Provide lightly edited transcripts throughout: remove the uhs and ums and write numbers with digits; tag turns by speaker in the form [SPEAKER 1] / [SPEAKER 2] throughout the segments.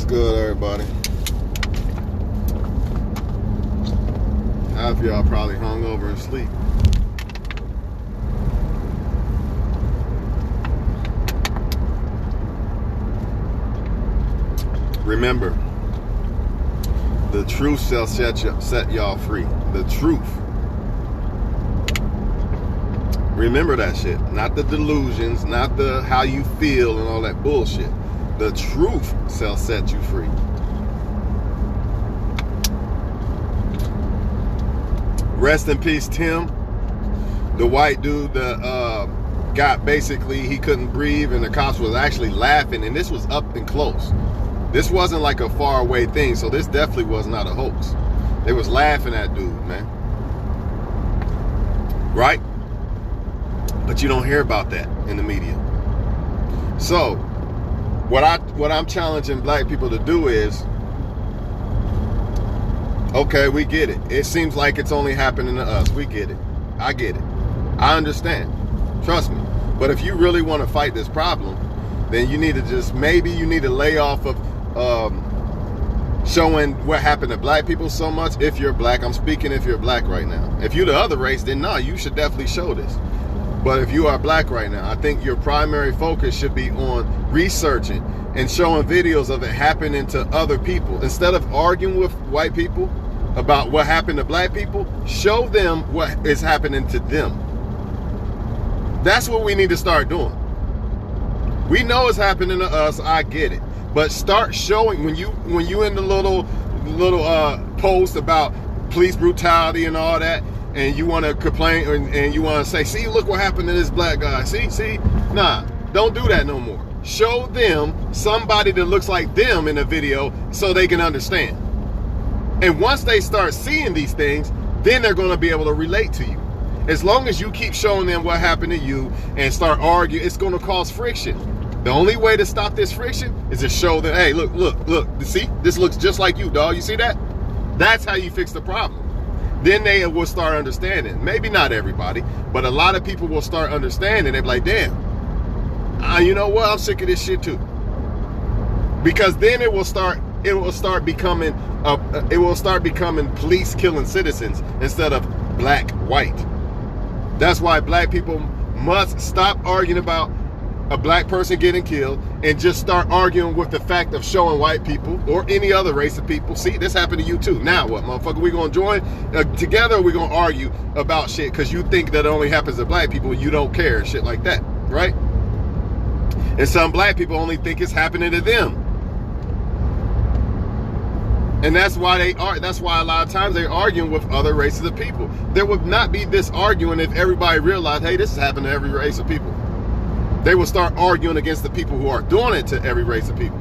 [SPEAKER 1] What's good, everybody? Half of y'all probably hung over and sleep. Remember, the truth shall set y'all free. The truth. Remember that shit. Not the delusions, not the how you feel and all that bullshit. The truth shall set you free. Rest in peace, Tim. The white dude that got basically, he couldn't breathe and the cops was actually laughing, and this was up and close. This wasn't like a far away thing, so this definitely was not a hoax. They was laughing at dude, man. Right? But you don't hear about that in the media. So, what I'm challenging black people to do is, okay, we get it. It seems like it's only happening to us. We get it. I get it. I understand. Trust me. But if you really want to fight this problem, then you need to just, maybe you need to lay off of showing what happened to black people so much. If you're black, I'm speaking if you're black right now. If you're the other race, then no, you should definitely show this. But if you are black right now, I think your primary focus should be on researching and showing videos of it happening to other people. Instead of arguing with white people about what happened to black people, show them what is happening to them. That's what we need to start doing. We know it's happening to us, I get it. But start showing, when you in the little post about police brutality and all that, and you want to complain and you want to say, see, look what happened to this black guy. See, nah, don't do that no more. Show them somebody that looks like them in a video so they can understand. And once they start seeing these things, then they're going to be able to relate to you. As long as you keep showing them what happened to you and start arguing, it's going to cause friction. The only way to stop this friction is to show them, hey, look, see, this looks just like you, dog. You see that? That's how you fix the problem. Then they will start understanding. Maybe not everybody, but a lot of people will start understanding. They'll be like, damn, you know what? I'm sick of this shit too. Because then it will start becoming police killing citizens instead of black, white. That's why black people must stop arguing about a black person getting killed and just start arguing with the fact of showing white people or any other race of people, see, this happened to you too. Now what, motherfucker? We gonna join together, or we gonna argue about shit because you think that it only happens to black people and you don't care and shit like that, right? And some black people only think it's happening to them. And that's why that's why a lot of times they're arguing with other races of people. There would not be this arguing if everybody realized, hey, this is happening to every race of people. They will start arguing against the people who are doing it to every race of people.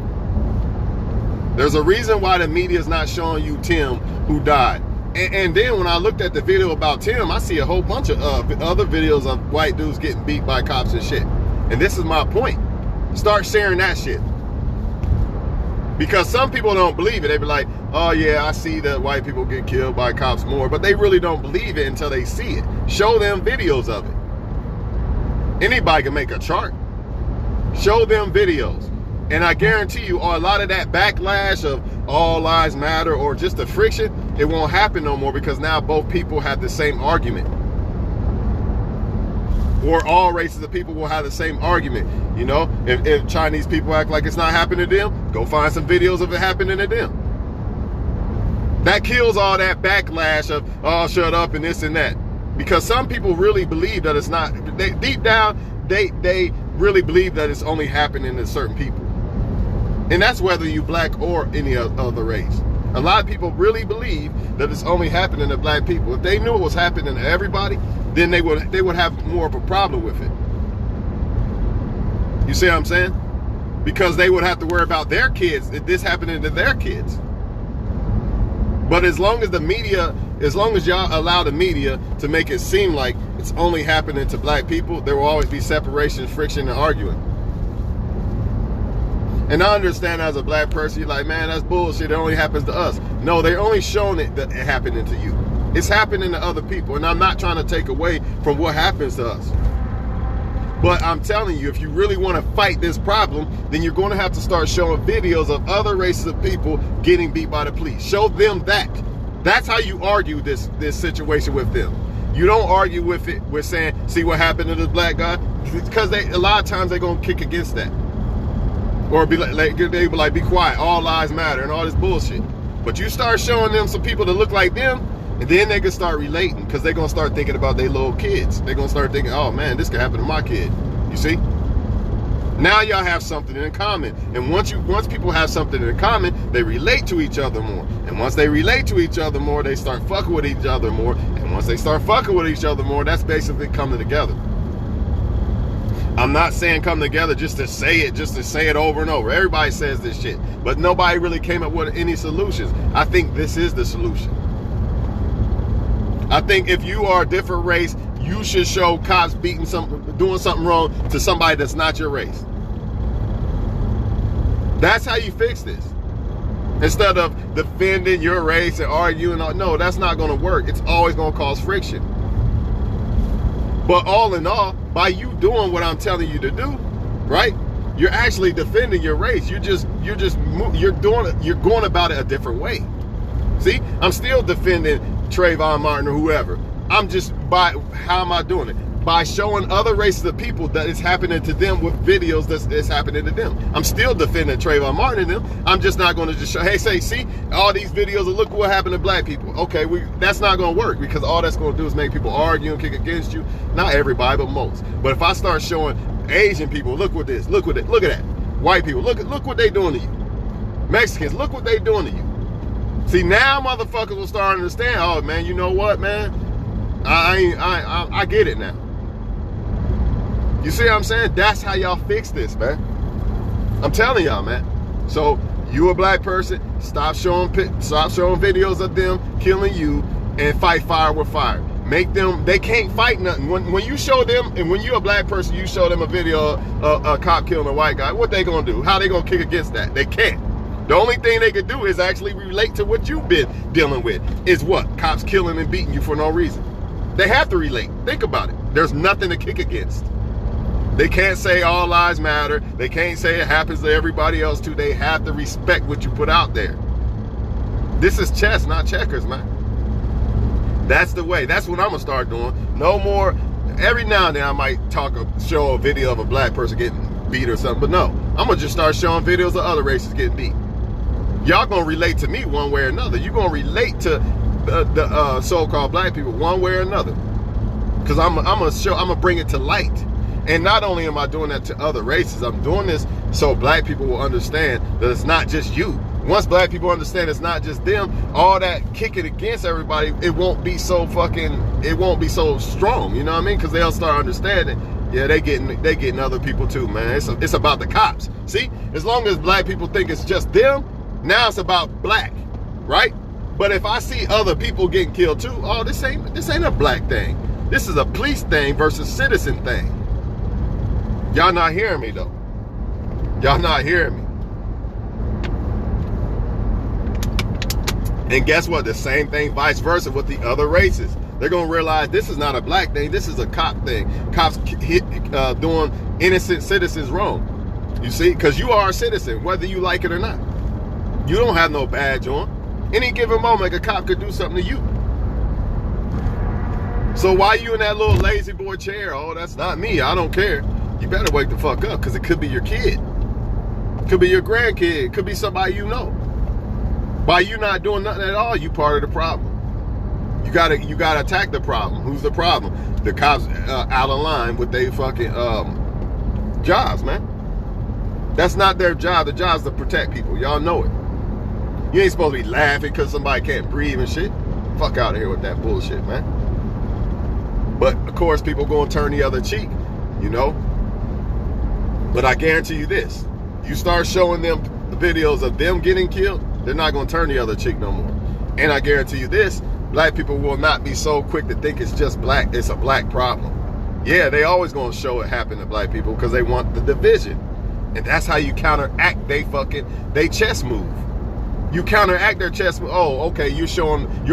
[SPEAKER 1] There's a reason why the media is not showing you Tim who died. And then when I looked at the video about Tim, I see a whole bunch of other videos of white dudes getting beat by cops and shit. And this is my point. Start sharing that shit. Because some people don't believe it. They be like, oh yeah, I see that white people get killed by cops more. But they really don't believe it until they see it. Show them videos of it. Anybody can make a chart. Show them videos. And I guarantee you, a lot of that backlash of all lives matter or just the friction, it won't happen no more because now both people have the same argument. Or all races of people will have the same argument. You know, if Chinese people act like it's not happening to them, go find some videos of it happening to them. That kills all that backlash of, oh, shut up and this and that. Because some people really believe that it's not, deep down, they really believe that it's only happening to certain people. And that's whether you black or any other race. A lot of people really believe that it's only happening to black people. If they knew it was happening to everybody, then they would have more of a problem with it. You see what I'm saying? Because they would have to worry about their kids, if this happening to their kids. But as long as y'all allow the media to make it seem like it's only happening to black people, there will always be separation, friction, and arguing. And I understand as a black person, you're like, man, that's bullshit. It only happens to us. No, they're only showing it that it happening to you. It's happening to other people. And I'm not trying to take away from what happens to us. But I'm telling you, if you really want to fight this problem, then you're going to have to start showing videos of other races of people getting beat by the police. Show them that. That's how you argue this situation with them. You don't argue with it with saying, see what happened to this black guy? Because a lot of times they're going to kick against that. Or be like, they be like, be quiet, all lives matter and all this bullshit. But you start showing them some people that look like them, and then they can start relating, because they're going to start thinking about their little kids. They're going to start thinking, oh man, this could happen to my kid. You see? Now y'all have something in common. And once people have something in common, they relate to each other more. And once they relate to each other more, they start fucking with each other more. And once they start fucking with each other more, that's basically coming together. I'm not saying come together just to say it over and over. Everybody says this shit, but nobody really came up with any solutions. I think this is the solution. I think if you are a different race, you should show cops doing something wrong to somebody that's not your race. That's how you fix this. Instead of defending your race and arguing, no, that's not going to work. It's always going to cause friction. But all in all, by you doing what I'm telling you to do, right? You're actually defending your race. You're going about it a different way. See, I'm still defending Trayvon Martin or whoever. How am I doing it? By showing other races of people that it's happening to them with videos that's happening to them. I'm still defending Trayvon Martin and them. I'm just not going to just show, hey, see, all these videos of look what happened to black people. Okay, that's not going to work, because all that's going to do is make people argue and kick against you. Not everybody, but most. But if I start showing Asian people, look at this, look at that. White people, look what they doing to you. Mexicans, look what they doing to you. See, now motherfuckers will start to understand, oh man, you know what, man? I get it now. You see what I'm saying? That's how y'all fix this, man. I'm telling y'all, man. So you a black person, stop showing videos of them killing you and fight fire with fire. Make them, they can't fight nothing. When you show them, and when you're a black person, you show them a video of a cop killing a white guy, what they gonna do? How they gonna kick against that? They can't. The only thing they could do is actually relate to what you've been dealing with. Is what? Cops killing and beating you for no reason. They have to relate. Think about it. There's nothing to kick against. They can't say all lives matter. They can't say it happens to everybody else too. They have to respect what you put out there. This is chess, not checkers, man. That's the way. That's what I'm gonna start doing. No more. Every now and then I might show a video of a black person getting beat or something, but no, I'm gonna just start showing videos of other races getting beat. Y'all gonna relate to me one way or another. You're gonna relate to the so-called black people one way or another, because I'm gonna bring it to light. And not only am I doing that to other races, I'm doing this so black people will understand that it's not just you. Once black people understand it's not just them, all that kicking against everybody, it won't be so strong, you know what I mean? Because they'll start understanding, yeah, they getting other people too, man. It's about the cops. See, as long as black people think it's just them, now it's about black, right? But if I see other people getting killed too, oh, this ain't a black thing. This is a police thing versus citizen thing. Y'all not hearing me though. Y'all not hearing me. And guess what? The same thing vice versa with the other races. They're going to realize this is not a black thing. This is a cop thing. Cops doing innocent citizens wrong. You see? Because you are a citizen, whether you like it or not. You don't have no badge on. Any given moment, a cop could do something to you. So why you in that little lazy boy chair? Oh, that's not me. I don't care. You better wake the fuck up, because it could be your kid. It could be your grandkid. It could be somebody you know. By you not doing nothing at all, you part of the problem. You gotta attack the problem. Who's the problem? The cops out of line with their fucking jobs, man. That's not their job. The job is to protect people. Y'all know it. You ain't supposed to be laughing because somebody can't breathe and shit. Fuck out of here with that bullshit, man. But of course, people gonna turn the other cheek, you know. But I guarantee you this: you start showing them videos of them getting killed, they're not gonna turn the other cheek no more. And I guarantee you this: black people will not be so quick to think it's just black. It's a black problem. Yeah, they always gonna show it happen to black people because they want the division, and that's how you counteract they chess move. You counteract their chess. Oh, okay, you're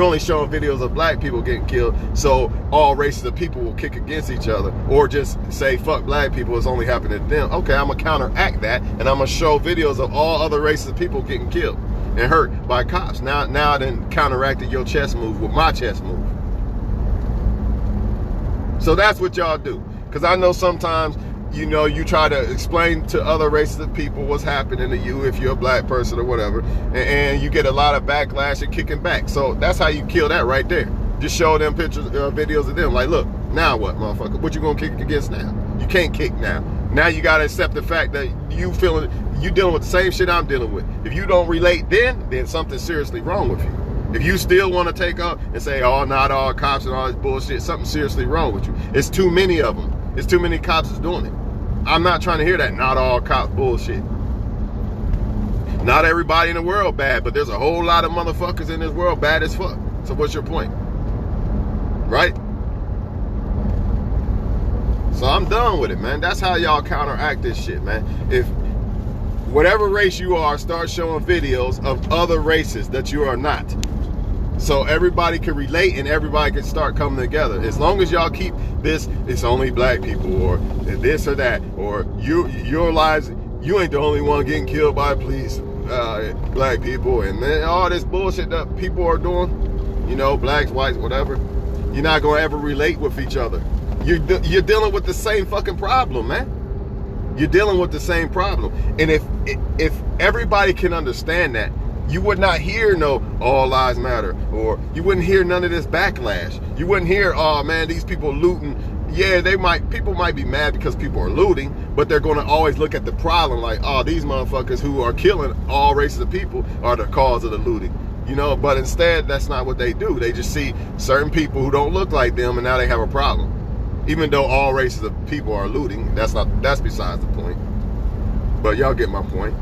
[SPEAKER 1] only showing videos of black people getting killed, so all races of people will kick against each other, or just say fuck black people, it's only happening to them. Okay, I'm gonna counteract that, and I'm gonna show videos of all other races of people getting killed and hurt by cops. Now I done counteracted your chess move with my chess move. So that's what y'all do. Because I know sometimes, you know, you try to explain to other races of people what's happening to you if you're a black person or whatever, and you get a lot of backlash and kicking back. So that's how you kill that right there. Just show them pictures, videos of them. Like, look, now what, motherfucker? What you gonna kick against now? You can't kick now. Now you gotta accept the fact that you dealing with the same shit I'm dealing with. If you don't relate then something's seriously wrong with you. If you still want to take up and say, oh, not all cops and all this bullshit, something's seriously wrong with you. It's too many of them. It's too many cops that's doing it. I'm not trying to hear that not all cops bullshit. Not everybody in the world bad, but there's a whole lot of motherfuckers in this world bad as fuck. So what's your point? Right? So I'm done with it, man. That's how y'all counteract this shit, man. If whatever race you are, start showing videos of other races that you are not. So everybody can relate and everybody can start coming together. As long as y'all keep this, it's only black people or this or that, or your lives, you ain't the only one getting killed by police, black people, and then all this bullshit that people are doing, you know, blacks, whites, whatever, you're not gonna ever relate with each other. You're dealing with the same fucking problem, man. You're dealing with the same problem. And if everybody can understand that, you would not hear no all lives matter, or you wouldn't hear none of this backlash. You wouldn't hear, oh man, these people looting. Yeah, people might be mad because people are looting, but they're gonna always look at the problem like, oh, these motherfuckers who are killing all races of people are the cause of the looting. You know, but instead, that's not what they do. They just see certain people who don't look like them and now they have a problem. Even though all races of people are looting, that's besides the point. But y'all get my point.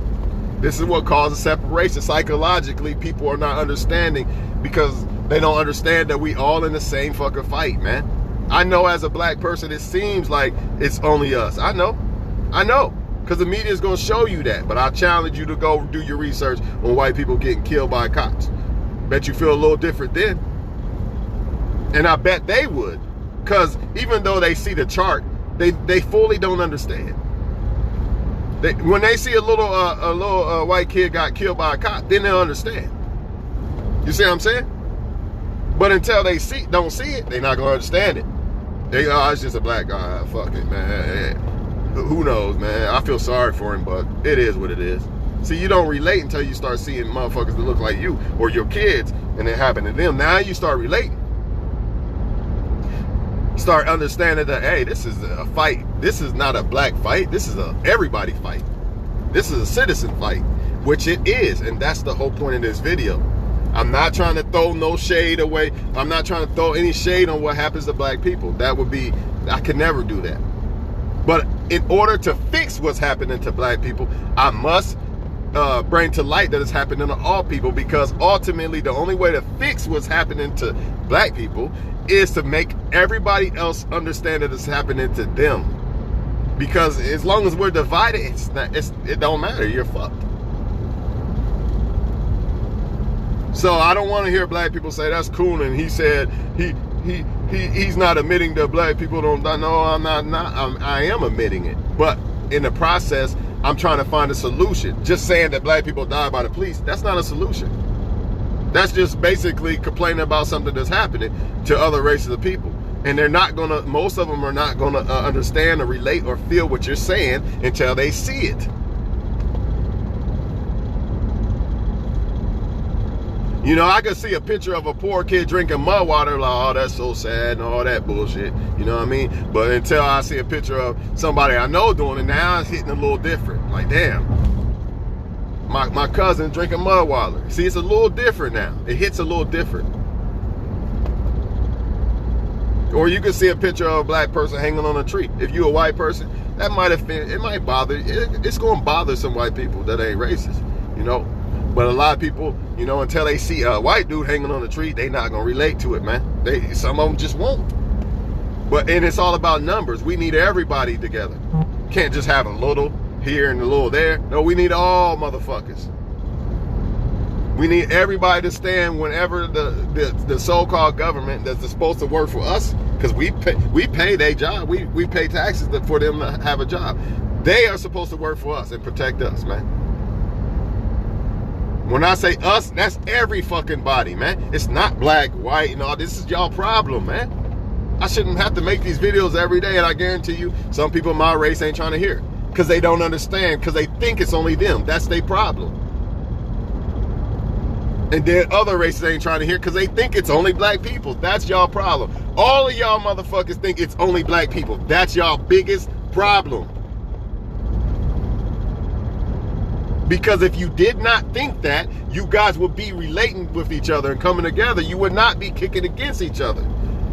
[SPEAKER 1] This is what causes separation. Psychologically, people are not understanding because they don't understand that we all in the same fucking fight, man. I know as a black person, it seems like it's only us. I know. Because the media is going to show you that. But I challenge you to go do your research on white people getting killed by cops. Bet you feel a little different then. And I bet they would. Because even though they see the chart, they fully don't understand. When they see a little white kid got killed by a cop, then they'll understand. You see what I'm saying? But until they don't see it, they're not gonna understand it. It's just a black guy. Fuck it, man. Who knows, man? I feel sorry for him, but it is what it is. See, you don't relate until you start seeing motherfuckers that look like you or your kids, and it happened to them. Now you start relating. Start understanding that, hey, this is a fight. This is not a black fight. This is a everybody fight. This is a citizen fight, which it is, and that's the whole point of this video. I'm not trying to throw no shade away. I'm not trying to throw any shade on what happens to black people. That would be, I could never do that. But in order to fix what's happening to black people, I must bring to light that it's happening to all people, because ultimately the only way to fix what's happening to black people is to make everybody else understand that it's happening to them. Because as long as we're divided, it don't matter. You're fucked. So I don't want to hear black people say that's cool, and he said he's not admitting that black people don't die. No, I'm not. I am admitting it, but in the process, I'm trying to find a solution. Just saying that black people die by the police, that's not a solution. That's just basically complaining about something that's happening to other races of people. And they're not gonna, most of them are not gonna understand or relate or feel what you're saying until they see it. You know, I could see a picture of a poor kid drinking mud water, like, oh, that's so sad and all that bullshit. You know what I mean? But until I see a picture of somebody I know doing it, now it's hitting a little different. Like, damn. My cousin drinking mud water. See, it's a little different now. It hits a little different. Or you can see a picture of a black person hanging on a tree. If you're a white person, that might offend, it might bother, it's going to bother some white people that ain't racist, you know. But a lot of people, you know, until they see a white dude hanging on a tree, they not going to relate to it, man. Some of them just won't. And it's all about numbers. We need everybody together. Can't just have a little here and a little there. No, we need all motherfuckers. We need everybody to stand whenever the so-called government that's supposed to work for us, because we pay their job. We pay taxes for them to have a job. They are supposed to work for us and protect us, man. When I say us, that's every fucking body, man. It's not black, white, and all. This is y'all problem, man. I shouldn't have to make these videos every day, and I guarantee you some people in my race ain't trying to hear, because they don't understand, because they think it's only them. That's their problem. And then other races ain't trying to hear because they think it's only black people. That's y'all problem. All of y'all motherfuckers think it's only black people. That's y'all biggest problem. Because if you did not think that, you guys would be relating with each other and coming together. You would not be kicking against each other.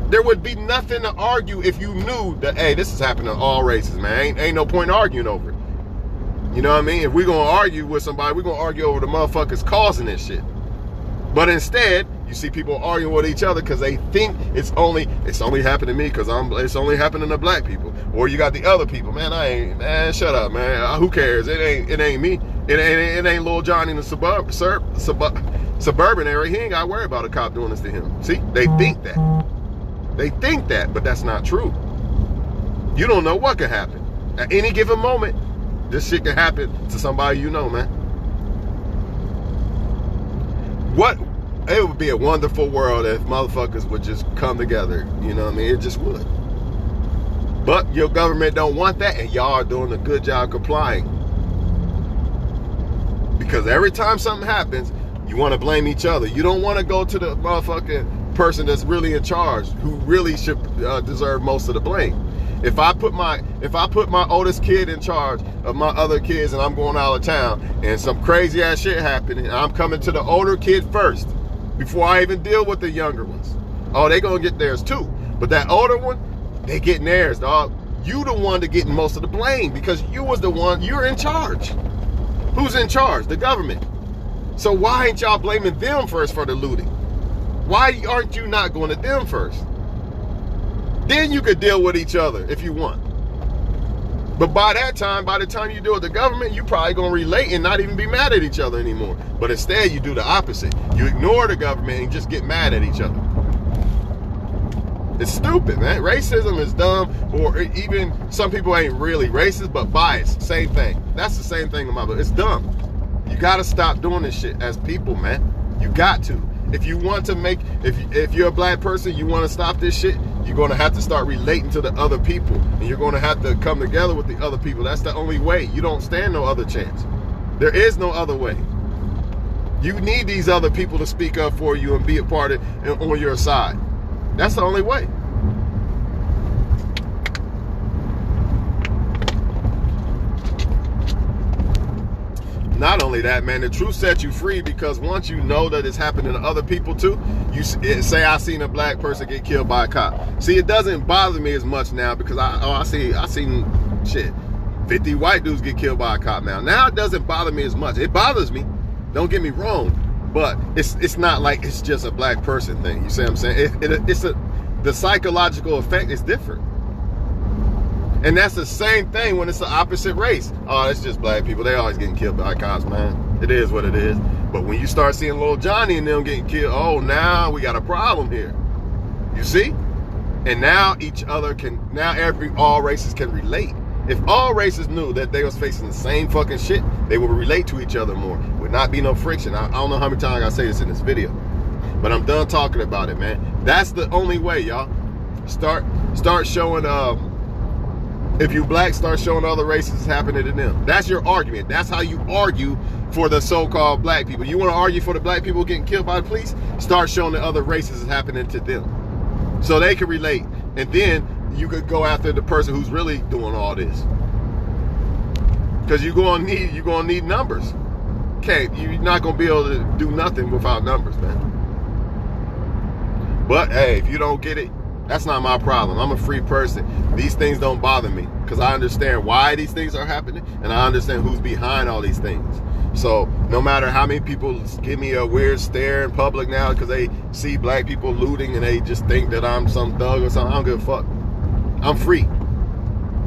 [SPEAKER 1] There would be nothing to argue if you knew that, hey, this is happening to all races, man. Ain't no point arguing over it. You know what I mean? If we're going to argue with somebody, we're going to argue over the motherfuckers causing this shit. But instead, you see people arguing with each other because they think it's only happening to me because it's only happening to black people. Or you got the other people, man, shut up, man. Who cares? It ain't me. It ain't Lil Johnny in the suburban area. He ain't got to worry about a cop doing this to him. See, they think that. They think that, but that's not true. You don't know what could happen. At any given moment, this shit can happen to somebody you know, man. It would be a wonderful world if motherfuckers would just come together. You know what I mean? It just would. But your government don't want that, and y'all are doing a good job complying. Because every time something happens, you want to blame each other. You don't want to go to the motherfucking person that's really in charge, who really should deserve most of the blame. If I put my oldest kid in charge of my other kids and I'm going out of town and some crazy ass shit happening, and I'm coming to the older kid first before I even deal with the younger ones. Oh, they gonna get theirs too. But that older one, they getting theirs, dog. You the one that getting most of the blame because you was the one, you're in charge. Who's in charge? The government. So why ain't y'all blaming them first for the looting? Why aren't you not going to them first? Then you could deal with each other if you want. But by the time you deal with the government, you probably gonna relate and not even be mad at each other anymore. But instead, you do the opposite. You ignore the government and just get mad at each other. It's stupid, man. Racism is dumb, or even some people ain't really racist, but biased. Same thing. That's the same thing in my book. It's dumb. You gotta stop doing this shit as people, man. You got to. If you want to if you're a black person, you want to stop this shit, you're going to have to start relating to the other people. And you're going to have to come together with the other people. That's the only way. You don't stand no other chance. There is no other way. You need these other people to speak up for you and be a part of on your side. That's the only way. Not only that, man, the truth sets you free, because once you know that it's happening to other people too, you say I seen a black person get killed by a cop. See, it doesn't bother me as much now because I seen shit, 50 white dudes get killed by a cop now. Now it doesn't bother me as much. It bothers me, don't get me wrong, but it's not like it's just a black person thing. You see what I'm saying? The psychological effect is different. And that's the same thing when it's the opposite race. Oh, it's just black people. They always getting killed by cops, man. It is what it is. But when you start seeing Lil Johnny and them getting killed, oh, now we got a problem here. You see? And now all races can relate. If all races knew that they was facing the same fucking shit, they would relate to each other more. Would not be no friction. I don't know how many times I gotta say this in this video, but I'm done talking about it, man. That's the only way, y'all. Start showing if you black, start showing other races happening to them. That's your argument. That's how you argue for the so-called black people. You want to argue for the black people getting killed by the police? Start showing the other races is happening to them, so they can relate. And then you could go after the person who's really doing all this, because you're gonna need numbers. You're not gonna be able to do nothing without numbers, man. But hey, if you don't get it, that's not my problem. I'm a free person. These things don't bother me because I understand why these things are happening, and I understand who's behind all these things. So no matter how many people give me a weird stare in public now because they see black people looting and they just think that I'm some thug or something, I don't give a fuck. I'm free.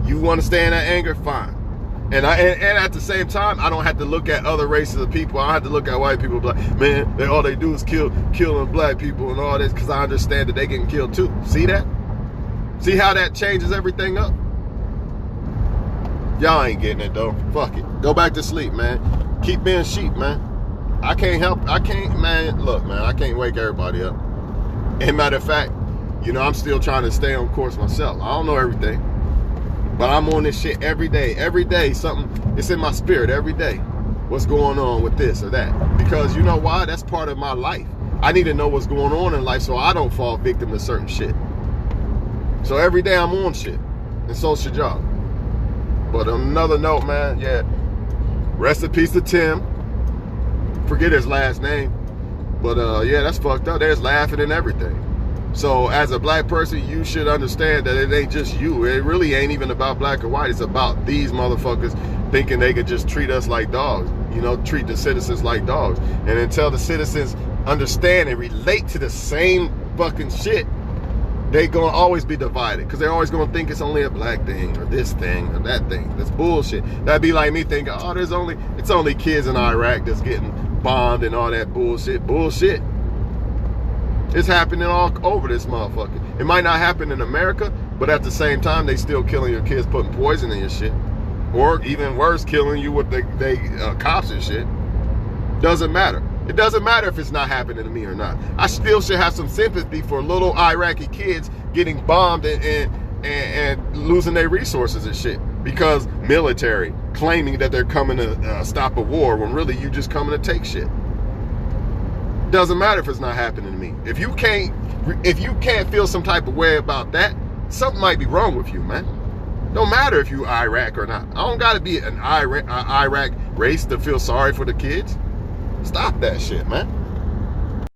[SPEAKER 1] You want to stay in that anger? Fine. And at the same time, I don't have to look at other races of people. I don't have to look at white people like, man, all they do is killing black people and all this, because I understand that they getting killed too. See that? See how that changes everything up? Y'all ain't getting it though. Fuck it. Go back to sleep, man. Keep being sheep, man. I can't, man, look, man, I can't wake everybody up. And matter of fact, you know, I'm still trying to stay on course myself. I don't know everything. But I'm on this shit every day. Every day, something, it's in my spirit every day. What's going on with this or that? Because you know why? That's part of my life. I need to know what's going on in life so I don't fall victim to certain shit. So every day I'm on shit. And so should y'all. But on another note, man, yeah. Rest in peace to Tim. Forget his last name. But yeah, that's fucked up. There's laughing and everything. So as a black person, you should understand that it ain't just you. It really ain't even about black or white. It's about these motherfuckers thinking they could just treat us like dogs. You know, treat the citizens like dogs. And until the citizens understand and relate to the same fucking shit, they gonna always be divided. Because they're always gonna think it's only a black thing or this thing or that thing. That's bullshit. That'd be like me thinking, oh, it's only kids in Iraq that's getting bombed and all that bullshit. Bullshit. It's happening all over this motherfucker. It might not happen in America, but at the same time, they still killing your kids, putting poison in your shit. Or even worse, killing you with the cops and shit. Doesn't matter. It doesn't matter if it's not happening to me or not. I still should have some sympathy for little Iraqi kids getting bombed and losing their resources and shit. Because military claiming that they're coming to stop a war when really you just coming to take shit. Doesn't matter if it's not happening to me. If you can't feel some type of way about that, something might be wrong with you, man. Don't matter if you Iraq or not. I don't gotta be an Iraq race to feel sorry for the kids. Stop that shit, man.